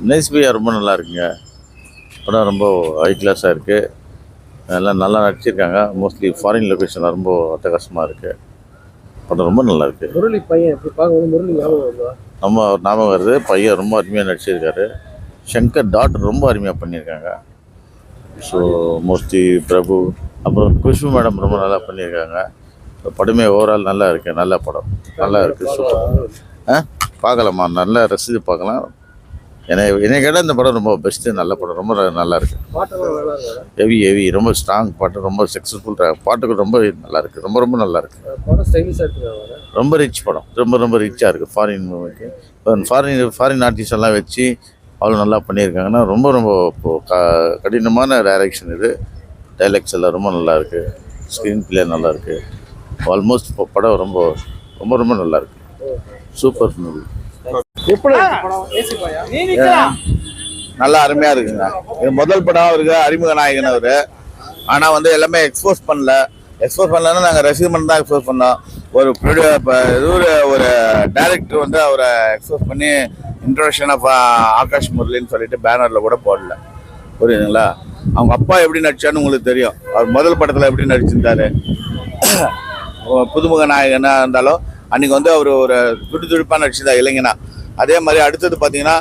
Nice பையா ரொம்ப நல்லா இருக்குங்க. படம் ரொம்ப ஹை கிளாஸாக இருக்குது. எல்லாம் நல்லா நடிச்சிருக்காங்க. மோஸ்ட்லி ஃபாரின் லொக்கேஷனில் ரொம்ப அட்டகாசமாக இருக்குது. படம் ரொம்ப நல்லா இருக்குது. முரளி பையன் எப்படி பார்க்கும்போது முரளி ஞாபகம் வருதா? நம்ம ஞாபகம் வருது. பையன் ரொம்ப அருமையாக நடிச்சிருக்காரு. ஷங்கர் டாக்டர் ரொம்ப அருமையாக பண்ணியிருக்காங்க. ஸோ மோஸ்ட்லி பிரபு அப்புறம் குஷ்பு மேடம் ரொம்ப நல்லா பண்ணியிருக்காங்க. படமே ஓவரால் நல்லா இருக்குது. நல்ல படம் நல்லா இருக்குது. சூப்பர். பார்க்கலாமா, நல்லா ரசித்து பார்க்கலாம். என்னை கேட்டால் இந்த படம் ரொம்ப பெஸ்ட்டு. நல்ல படம், ரொம்ப நல்லா இருக்குது. ஹெவி ரொம்ப ஸ்ட்ராங் பாட்டு, ரொம்ப சக்ஸஸ்ஃபுல் பாட்டுக்கு ரொம்ப நல்லா இருக்குது. ரொம்ப நல்லா இருக்குது. ரொம்ப ரிச் படம், ரொம்ப ரிச்சாக இருக்குது. ஃபாரின் மூவிக்கு இப்போ ஃபாரின் ஆர்டிஸ்ட் எல்லாம் வச்சு அவ்வளோ நல்லா பண்ணியிருக்காங்கன்னா ரொம்ப கடினமான டைரக்ஷன் இது. டைலாக்ஸ் எல்லாம் ரொம்ப நல்லா இருக்குது. ஸ்க்ரீன் பிளே நல்லா இருக்குது. ஆல்மோஸ்ட் படம் ரொம்ப நல்லா இருக்குது. Super movie. நல்லா அருமையாக இருக்குங்க. இது முதல் படம் அவருக்கு, அறிமுக நாயகன் அவர். ஆனால் வந்து எல்லாமே எக்ஸ்போஸ் பண்ணலன்னா நாங்கள் ரசிகமன் தான் எக்ஸ்போஸ் பண்ணோம். ஒரு டைரக்டர் வந்து அவரை எக்ஸ்போஸ் பண்ணி இன்ட்ரோடக்ஷன் ஆஃப் ஆகாஷ் முரளின்னு சொல்லிட்டு பேனரில் கூட போடல. புரியுதுங்களா? அவங்க அப்பா எப்படி நடிச்சான்னு உங்களுக்கு தெரியும். அவர் முதல் படத்தில் எப்படி நடிச்சிருந்தாரு. புதுமுக நாயகனாக இருந்தாலும் அன்றைக்கி வந்து அவர் ஒரு துடிப்பாக நடிச்சிருந்தார் இளைஞனா. அதே மாதிரி அடுத்தது பார்த்தீங்கன்னா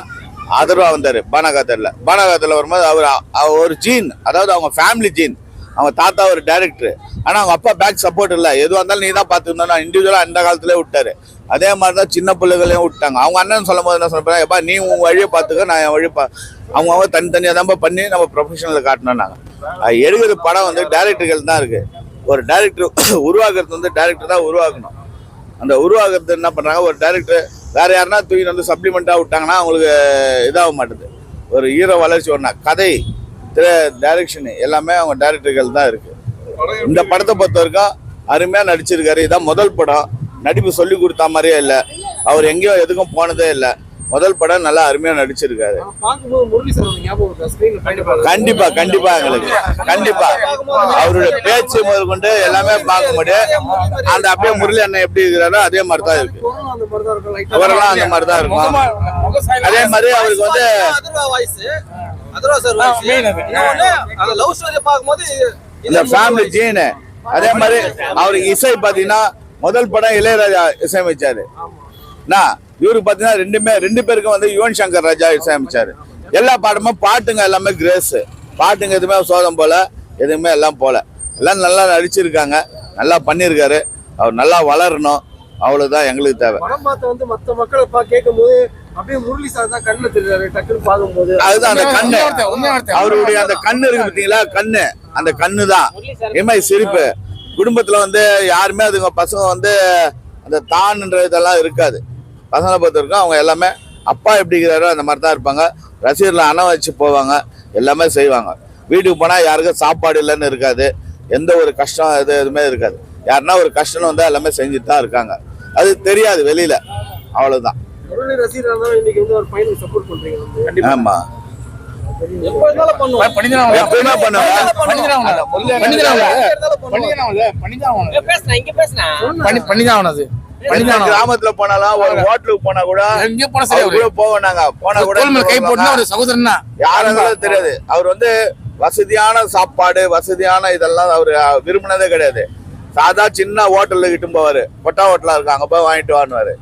ஆதரவா வந்தார் பானகாத்தரில் வரும்போது அவர் ஒரு ஜீன், அதாவது அவங்க ஃபேமிலி ஜீன். அவங்க தாத்தா ஒரு டைரக்டர், ஆனால் அவங்க அப்பா பேக் சப்போர்ட் இல்லை. எதுவாக இருந்தாலும் நீ தான் பார்த்துருந்தோன்னா இண்டிவிஜுவலாக அந்த காலத்துலேயே விட்டார். அதே மாதிரி தான் சின்ன பிள்ளைகளையும் விட்டாங்க. அவங்க அண்ணன் சொல்லும் போது என்ன சொல்கிறேன், எப்பா நீ உன் வழியை பார்த்துக்க, நான் என் வழி அவங்க தனித்தனியாக தான் பண்ணி நம்ம ப்ரொஃபஷனலில் காட்டினோம். நாங்கள் எடுக்கிற படம் வந்து டைரக்டர்கள் தான் இருக்குது. ஒரு டைரக்டர் உருவாக்குறது வந்து டைரக்டர் தான் உருவாக்கணும். அந்த உருவாக்குறது என்ன பண்ணுறாங்க, ஒரு டைரக்டர் வேறு யாருன்னா தூக்கி வந்து சப்ளிமெண்ட்டாக விட்டாங்கன்னா அவங்களுக்கு இதாக மாட்டுது. ஒரு ஹீரோ வளர்ச்சி ஒன்றா கதை டைரக்ஷனு எல்லாமே அவங்க டைரக்டர்கள் தான் இருக்குது. இந்த படத்தை பொறுத்த வரைக்கும் அருமையாக நடிச்சிருக்காரு. இதான் முதல் படம். நடிப்பு சொல்லி கொடுத்தா மாதிரியே இல்லை. அவர் எங்கேயும் எதுக்கும் போனதே இல்லை. முதல் படம் நல்லா அருமையாக நடிச்சிருக்காரு. கண்டிப்பா எங்களுக்கு அவருடைய பேச்சு முதல் கொண்டு எல்லாமே பார்க்க முடியும். அந்த அப்படியே முரளி அண்ணன் எப்படி இருக்கிறாரோ அதே மாதிரி தான் இருக்கு. அவரெல்லாம் அந்த மாதிரி தான் இருக்கும். அதே மாதிரி அவருக்கு வந்து இந்த ஃபேமிலி ஜீனு. அதே மாதிரி அவருக்கு இசை பார்த்தீங்கன்னா முதல் படம் இளையராஜா இசையமைச்சாரு. இவருக்கு பார்த்தீங்கன்னா ரெண்டு பேருக்கும் வந்து யுவன் சங்கர் ராஜா இசையமைச்சாரு. எல்லா பாட்டுமே பாட்டுங்க எல்லாமே கிரேஸ். பாட்டுங்க எதுவுமே சோதம் போல, எதுவுமே எல்லாம் போல. எல்லாம் நல்லா நடிச்சிருக்காங்க, நல்லா பண்ணியிருக்காரு. அவர் நல்லா வளரணும், அவ்வளவுதான் எங்களுக்கு தேவை. மற்ற மக்களை கேட்கும் போது அப்படியே முரளி சார் தான் கண்ணுல தெரியாது. டக்குன்னு பார்க்கும்போது அதுதான் அந்த கண்ணு, அவருடைய அந்த கண்ணு இருக்கு பார்த்தீங்களா, கண்ணு, அந்த கண்ணு தான் இமை சிரிப்பு. குடும்பத்துல வந்து யாருமே அதுங்க பசங்க வந்து அந்த தான்ன்ற இதெல்லாம் இருக்காது. பசங்களை பொறுத்த வரைக்கும் அவங்க எல்லாமே அப்பா எப்படி இருக்கிறாரோ அந்த மாதிரி தான் இருப்பாங்க. ரசிகர்களை அணை வச்சு போவாங்க, எல்லாமே செய்வாங்க. வீட்டுக்கு போனால் யாருக்கும் சாப்பாடு இல்லைன்னு இருக்காது. எந்த ஒரு கஷ்டம் எதுவுமே இருக்காது. யாருன்னா ஒரு கஷ்டம் வந்து எல்லாமே செஞ்சுட்டு தான் இருக்காங்க. அது தெரியாது வெளியில, அவ்வளவுதான். ஆமா, கிராமத்துல போனாலும் ஒரு ஹோட்டலுக்கு போனா கூட யாரும் தெரியாது. அவர் வந்து வசதியான சாப்பாடு, வசதியான இதெல்லாம் அவரு விரும்பினதே கிடையாது. சாதா சின்ன ஹோட்டல்ல கிட்டும் போவாரு. கொட்டா ஹோட்டலா இருக்கு, அங்க போய் வாங்கிட்டு வாங்குவாரு.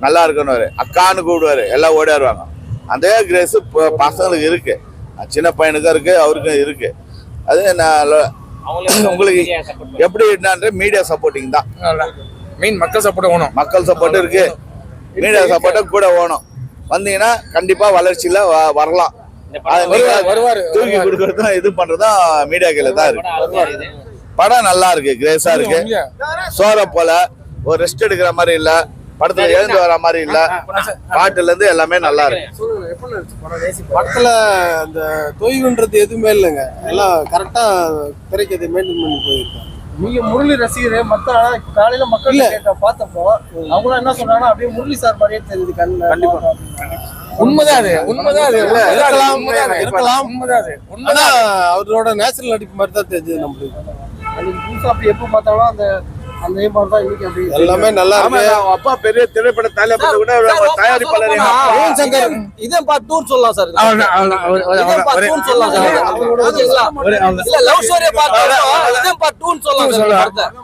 நல்லா இருக்குன்னு அக்கான்னு கூப்பிடுவாரு. எல்லாம் ஓடிடுவாங்க. அதே கிரேஸ் பசங்களுக்கு இருக்கு, சின்ன பையனுக்கும் இருக்கு, அவருக்கும் இருக்கு. அது உங்களுக்கு எப்படி என்னன்ற மீடியா சப்போர்ட்டிங் தான் மெயின். மக்கள் சப்போர்ட் வேணும். மக்கள் சப்போர்ட் இருக்கு, மீடியா சப்போர்ட்டும் கூட வேணும். வந்தீங்கன்னா கண்டிப்பா வளர்ச்சியில வரலாம். தூக்கி கொடுக்கறதும் இது பண்றதும் மீடியா கையில தான் இருக்கு. படம் நல்லா இருக்கு, கிரேஸா இருக்கு. சோற போல ஒரு ரெஸ்ட் எடுக்கிற மாதிரி இல்ல, படத்துல எழுந்து வர மாதிரி இல்ல. பாட்டுல இருந்து எல்லாமே நல்லா இருக்கு. படத்துல அந்த தொய்வுன்றது எதுவுமே இல்லைங்க. எல்லாம் கரெக்டா திரைக்கதை மெயின்டைன் பண்ணி போயிருக்காங்க. நீங்க முரளி ரசிகரே மத்த காலையில மக்கள் பார்த்தப்போ அவங்க என்ன சொன்னாங்கன்னா அப்படியே முரளி சார் மாதிரியே தெரியுது கண்ணு. கண்டிப்பா உண்மைதான் அது அவரோட நேச்சுரல் நடிப்பு மாதிரி தான் தெரிஞ்சது நம்மளுக்கு. புதுசா அப்படி எப்போ பார்த்தாலும் அந்த அந்த மாதிரி தான் இன்னைக்கு அப்படி எல்லாமே நல்லா ஆமா இருக்கு. அவங்க அப்பா பெரிய திரைப்பட தயாரிப்பாளர் கூட ஒரு தயாரிப்பாளர் எங்க அப்பா. யுவன் சங்கர் இதே பார்ட் 2 சொல்லலாம் சார். இதே part 2 சொல்லலாம் சார். ஓகேங்களா? இல்ல லவ் ஸ்டோரி பார்ட் இதே பார்ட் 2 சொல்லலாம் சார்.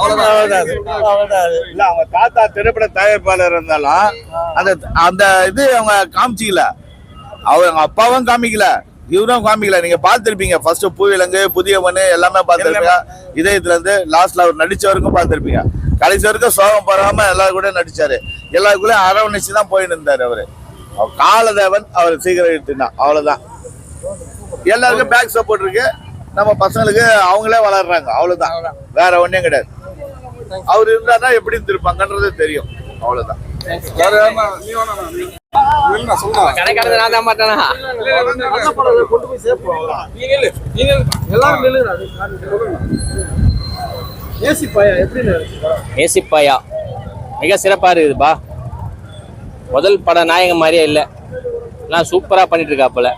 அவ்வளவுதான். இல்ல அவங்க தாத்தா திரைப்பட தயாரிப்பாளர் இருந்தாலும் அந்த அந்த இது அவங்க காமிச்சிக்கல. அவங்க அப்பாவும் காமிக்கல, இவரும் காமிக்கல. நீங்க பார்த்திருப்பீங்க ஃபர்ஸ்ட் பூவிலங்கு, புதிய மண்ணு எல்லாமே பார்த்திருப்பீங்க. இதயத்துல இருந்து லாஸ்ட்ல அவர் நடிச்ச வரைக்கும் பார்த்திருப்பீங்க. கடைசி வரைக்கும் சோகம் படாம எல்லாரும் கூட நடிச்சாரு. எல்லாருக்குள்ளே அரவணைச்சு தான் போயிட்டு இருந்தாரு அவரு. காலதேவன் அவர் சீக்கிரம் எடுத்துனா அவ்வளவுதான். எல்லாருக்கும் பேக் சப்போர்ட் இருக்கு. நம்ம பசங்களுக்கு அவங்களே வளர்றாங்க அவ்வளவுதான், வேற ஒண்ணும் கிடையாது. அவர் இருந்தாருன்னா எப்படி இருந்திருப்பாங்கன்றது தெரியும், அவ்வளவுதான். கடைக்காரது நான் தான் மாட்டானா கொண்டு போய் சேர்ப்போம். எல்லாரும் நில்லுங்க. ஏசி பாயா எப்படி ஏசிப்பாயா மிக சிறப்பாக இருக்குதுப்பா. முதல் பட நாயகன் மாதிரியே இல்லை, எல்லாம் சூப்பராக பண்ணிட்டு இருக்காப்புல.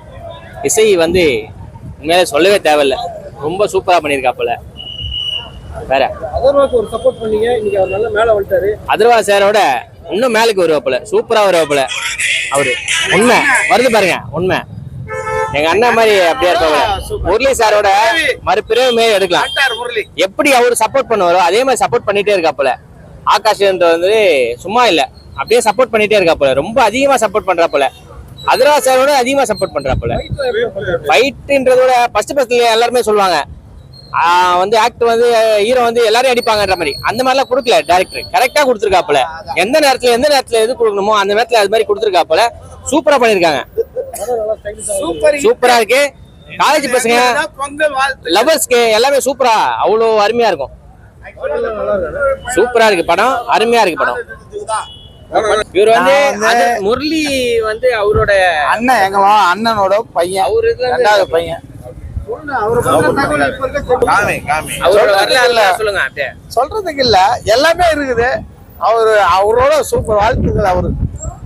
இசை வந்து உண்மையிலே சொல்லவே தேவையில்லை, ரொம்ப சூப்பராக பண்ணியிருக்காப்புல. வேற அதர்வாக்கு ஒரு சப்போர்ட் பண்ணீங்க, இன்னைக்கு அவர் நல்ல மேல வந்துட்டாரு. அதர்வா சாரோட இன்னும் மேலுக்கு வருவாப்புல, சூப்பராக வருவாப்புல அவரு. உண்மை வருது பாருங்க, உண்மை. எங்க அண்ணன் மாதிரி அப்படியே இருப்பாங்க. முரளி சாரோட மறுபிறவி மாரி எடுக்கலாம். எப்படி அவரு சப்போர்ட் பண்ணுவாரோ அதே மாதிரி சப்போர்ட் பண்ணிட்டே இருக்காப்புல. ஆகாஷ் வந்து சும்மா இல்ல, அப்படியே சப்போர்ட் பண்ணிட்டே இருக்காப்புல. ரொம்ப அதிகமா சப்போர்ட் பண்றாப்புல. அதர்வா சாரோட அதிகமா சப்போர்ட் பண்றாப்புல. ஃபைட்ன்றதோட ஃபர்ஸ்ட்ல எல்லாருமே சொல்லுவாங்க வந்து ஆக்டர் வந்து ஹீரோ வந்து எல்லாரையும் அடிப்பாங்கன்ற மாதிரி. அந்த மாதிரிலாம் கொடுக்கல டைரக்டர், கரெக்டா கொடுத்துருக்காப்புல. எந்த நேரத்துல எது கொடுக்கணுமோ அந்த நேரத்துல அது மாதிரி கொடுத்துருக்காப்புல. சூப்பரா பண்ணிருக்காங்க, சூப்பரா இருக்கு. காலேஜ் பசங்க லவர்ஸ்க்கு எல்லாமே சூப்பரா அவ்வளோ அருமையா இருக்கும். சூப்பரா இருக்கு படம், அருமையா இருக்கு படம். இவர் வந்து முரளி வந்து அவரோட அண்ணன், எங்க அண்ணனோட பையன், அவரு ரெண்டாவது பையன். அவரோட வரலாறுல சொல்லுங்க. அப்படியே சொல்றதுக்கு இல்ல, எல்லாமே இருக்குது. அவரோட சூப்பர் வாழ்த்துக்கள். அவரு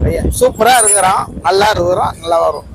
பையன் சூப்பரா இருக்கிறான், நல்லா இருக்கிறோம், நல்லா வரும்.